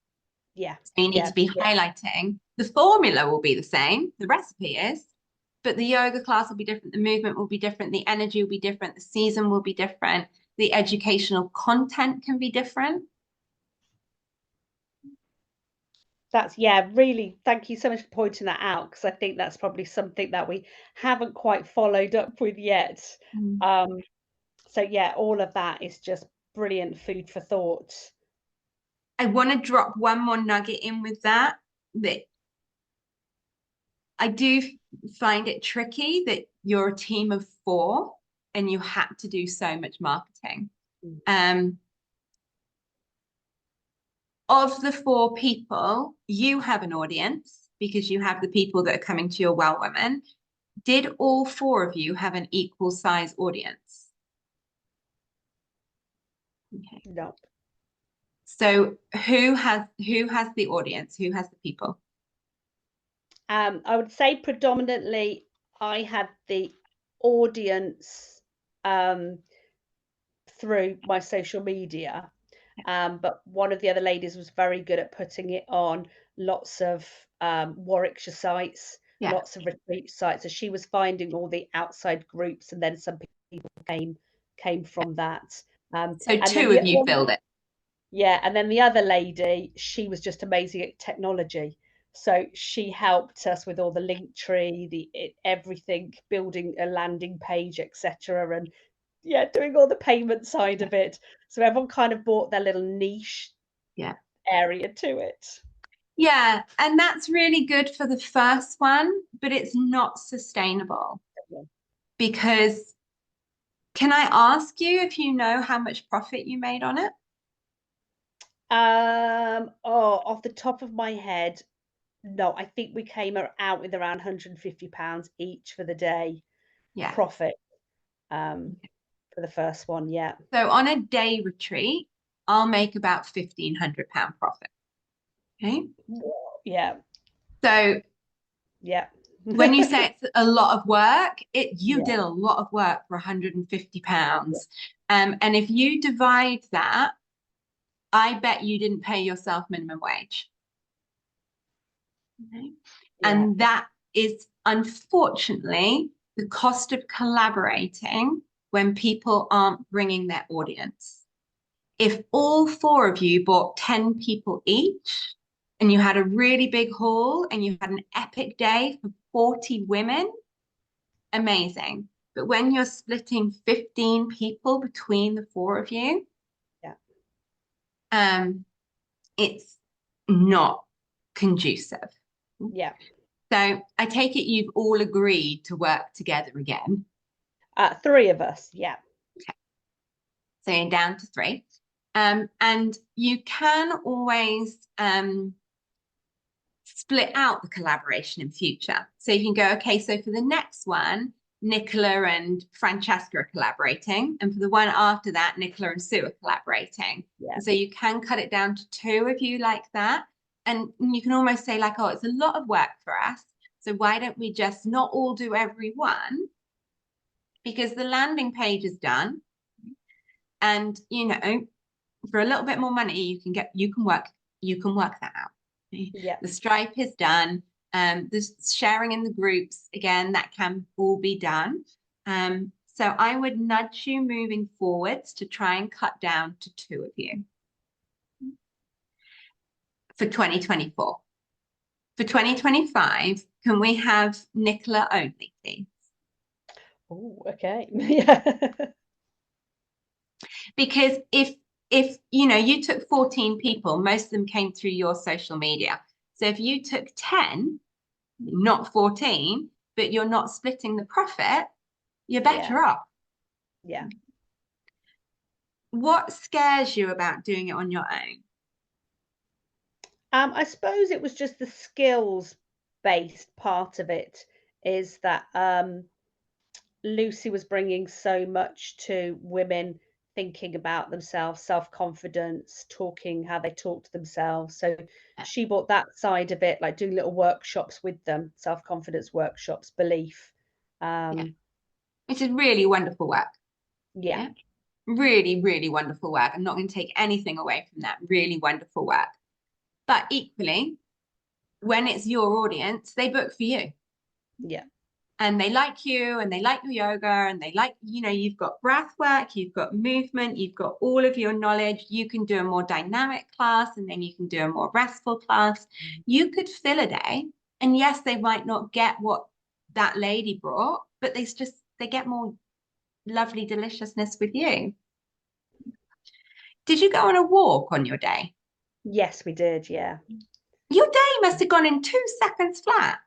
Yeah. So you need to be highlighting the formula will be the same, the recipe is, but the yoga class will be different, the movement will be different, the energy will be different, the season will be different, the educational content can be different. That's, yeah, really, thank you so much for pointing that out, because I think that's probably something that we haven't quite followed up with yet. So yeah, all of that is just brilliant food for thought. I want to drop one more nugget in with that I do find it tricky that you're a team of 4 and you had to do so much marketing. Of the 4 people, you have an audience because you have the people that are coming to your Well Women. Did all 4 of you have an equal size audience? Okay. No. So who has the audience? Who has the people? I would say predominantly I had the audience through my social media. But one of the other ladies was very good at putting it on lots of Warwickshire sites, Yeah. lots of retreat sites. So she was finding all the outside groups, and then some people came from that. So and 2 then of you filled it. yeah, and then the other lady, she was just amazing at technology. So she helped us with all the link tree, everything, building a landing page, etc. And yeah, doing all the payment side of it. So everyone kind of bought their little niche area to it. Yeah, and that's really good for the first one, but it's not sustainable because can I ask you if you know how much profit you made on it? Off the top of my head, no, I think we came out with around £150 each for the day profit. For the first one, yeah. So on a day retreat, I'll make about £1,500 profit. Okay. Yeah. So yeah. when you say it's a lot of work, you did a lot of work for £150. And if you divide that, I bet you didn't pay yourself minimum wage. Okay. And that is unfortunately the cost of collaborating when people aren't bringing their audience. If all 4 of you bought 10 people each and you had a really big haul and you had an epic day for 40 women, amazing. But when you're splitting 15 people between the 4 of you, it's not conducive. Yeah. So I take it you've all agreed to work together again. 3 of us, yeah. Okay. So you're down to 3. And you can always split out the collaboration in future. So you can go, okay, so for the next one, Nicola and Francesca are collaborating. And for the one after that, Nicola and Sue are collaborating. Yeah. And so you can cut it down to 2 of you like that. And you can almost say like, oh, it's a lot of work for us. So why don't we just not all do every one? Because the landing page is done. And, you know, for a little bit more money, you can work that out. Yeah. The Stripe is done. The sharing in the groups, again, that can all be done. So I would nudge you moving forwards to try and cut down to 2 of you for 2024. For 2025, can we have Nicola only, please? Oh, okay. Yeah. Because if you know you took 14 people, most of them came through your social media. So if you took 10, not 14, but you're not splitting the profit, you're better off. Yeah. What scares you about doing it on your own? I suppose it was just the skills based part of it is that Lucy was bringing so much to women thinking about themselves, self-confidence, talking how they talk to themselves. So she brought that side of it, like doing little workshops with them, self-confidence workshops, belief. Yeah, Um, which is really wonderful work. yeah, Yeah, really, really wonderful work. I'm not going to take anything away from that. Really wonderful work. But equally, when it's your audience, they book for you. yeah, And they like you and they like your yoga and they like, you've got breath work, you've got movement, you've got all of your knowledge. You can do a more dynamic class and then you can do a more restful class. You could fill a day. And yes, they might not get what that lady brought, but they get more lovely deliciousness with you. Did you go on a walk on your day? yes, we did. Yeah. Your day must have gone in 2 seconds flat.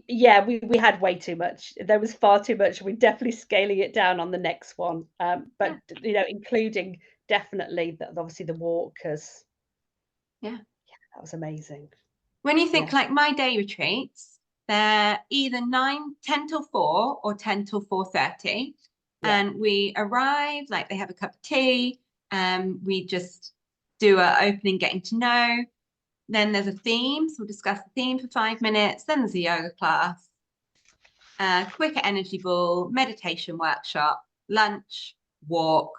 Yeah, we had way too much. There was far too much. We're definitely scaling it down on the next one. Yeah. But including definitely obviously the walk, because Yeah. that was amazing. When you think Yeah, like my day retreats, they're either 10 till 4 or 10 till 4:30. yeah, And we arrive, like they have a cup of tea, we just do a opening getting to know. Then there's a theme, so we'll discuss the theme for 5 minutes. Then there's a yoga class, a quick energy ball, meditation workshop, lunch, walk,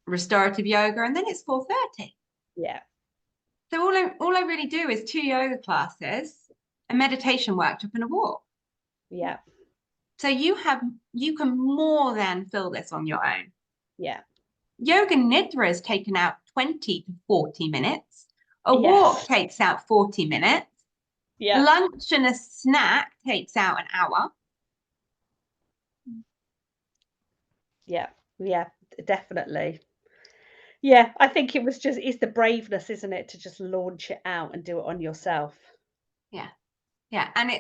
restorative yoga, and then it's 4:30. yeah, So all I really do is 2 yoga classes, a meditation workshop, and a walk. yeah, So you can more than fill this on your own. yeah. Yoga nidra is taken out 20 to 40 minutes. A walk Yes. takes out 40 minutes. Yeah, Lunch and a snack takes out an hour. yeah, yeah, definitely. Yeah, I think it's the braveness, isn't it, to just launch it out and do it on yourself. Yeah. Yeah. And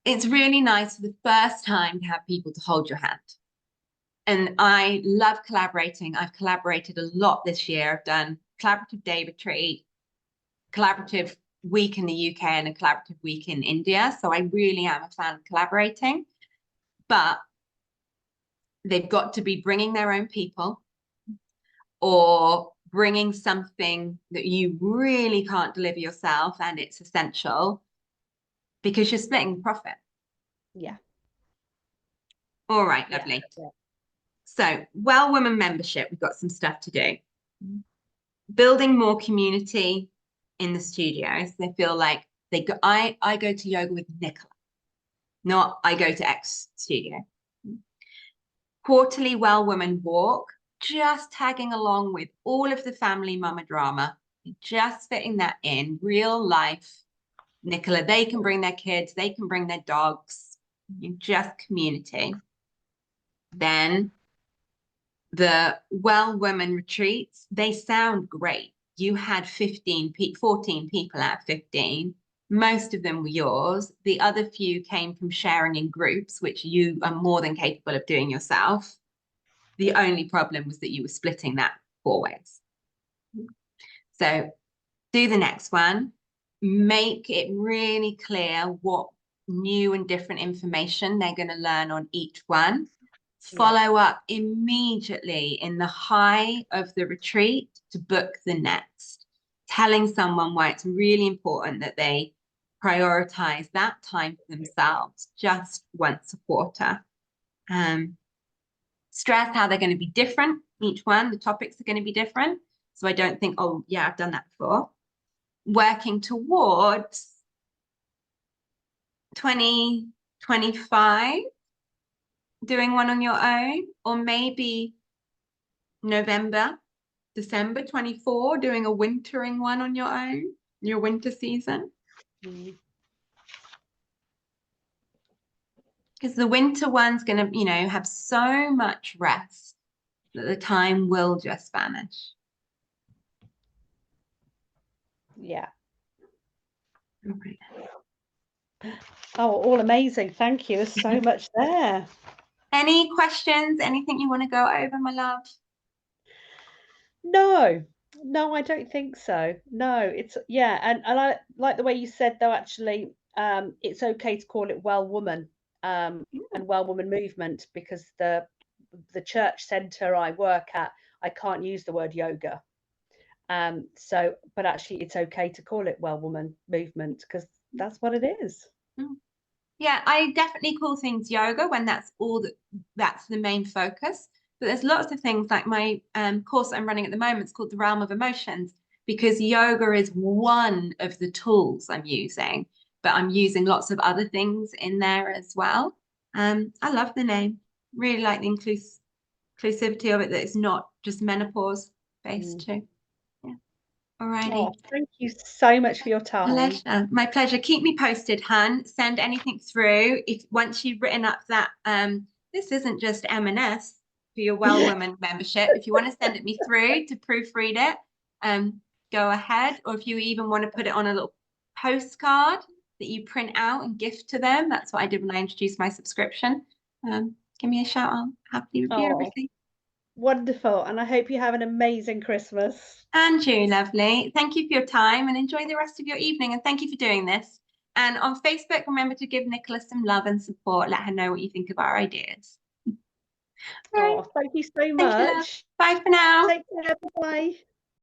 it's really nice for the first time to have people to hold your hand. And I love collaborating. I've collaborated a lot this year. I've done collaborative day retreat, collaborative week in the UK, and a collaborative week in India. So I really am a fan of collaborating, but they've got to be bringing their own people or bringing something that you really can't deliver yourself and it's essential because you're splitting the profit. Yeah, All right, yeah, lovely. yeah, So, Well Woman membership, we've got some stuff to do. Building more community in the studios. They feel like I go to yoga with Nicola, not I go to X studio. Quarterly Well Woman walk, just tagging along with all of the family mama drama, just fitting that in real life. Nicola, they can bring their kids, they can bring their dogs, just community. Then the Well Women retreats, they sound great. You had 14 people out of 15. Most of them were yours. The other few came from sharing in groups, which you are more than capable of doing yourself. The only problem was that you were splitting that 4 ways. So do the next one. Make it really clear what new and different information they're going to learn on each one. yeah, Follow up immediately in the high of the retreat to book the next, telling someone why it's really important that they prioritize that time for themselves just once a quarter. Stress how they're going to be different, each one, the topics are going to be different. So I don't think, oh, yeah, I've done that before. Working towards 2025, doing one on your own, or maybe November, December 24, doing a wintering one on your own, your winter season. mm, Because the winter one's going to, have so much rest that the time will just vanish. yeah, All right. Oh, all amazing. Thank you. There's so much there. Any questions? Anything you want to go over, my love? No, no, I don't think so. No, it's yeah, and I like the way you said though, actually, it's okay to call it well woman, and well woman movement, because the church center I work at, I can't use the word yoga. So but actually it's okay to call it well woman movement because that's what it is. Mm. Yeah, I definitely call things yoga when that's the main focus. But there's lots of things like my course I'm running at the moment. It's called the Realm of Emotions because yoga is one of the tools I'm using, but I'm using lots of other things in there as well. I love the name. Really like the inclusivity of it, that it's not just menopause based Mm. too. Yeah. Alrighty. Oh, thank you so much for your time. Pleasure. My pleasure. Keep me posted, hun. Send anything through. If once you've written up that this isn't just M&S for your Well Woman membership. If you want to send it me through to proofread it, go ahead. Or if you even want to put it on a little postcard that you print out and gift to them. That's what I did when I introduced my subscription. Give me a shout. I'll happily review Oh, everything. wonderful. And I hope you have an amazing Christmas. And you, lovely. Thank you for your time and enjoy the rest of your evening. And thank you for doing this. And on Facebook, remember to give Nicola some love and support. Let her know what you think of our ideas. All right. Oh, thank you so Thank you, love. much. Bye for now. Take care. Bye.